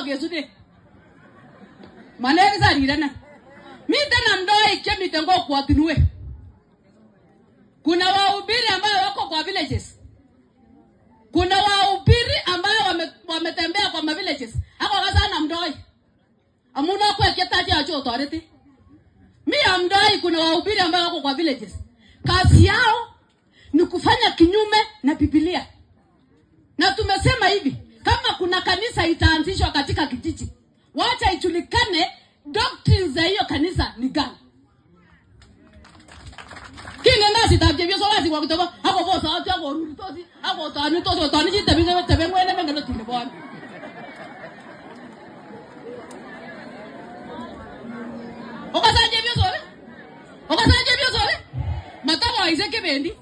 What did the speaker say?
gesude. Manegi zari dana. Mita namdoi kemi tengo kwa tinue. Kuna wahubiri ambao wako kwa villages. Kuna wahubiri ambao wametembea kwa villages. Ako kaza namdoi. Amuna kwa ketaji acho authority. Mi amdoi kuna wahubiri ambao wako kwa villages. Kazi yao ni kufanya kinyume na Biblia. Na tumesema hivi, kama kuna kanisa itaanzishwa katika kijiji, wacha ijulikane doctrines za hiyo kanisa ni gani. Kile nasi tabje so wazi kwa kutoka hapo bosa watu hapo rutozi hapo tani tozo tani jita binga tebe mwene mengelo tinde bwana. Okasanje byo sole matawa iseke bendi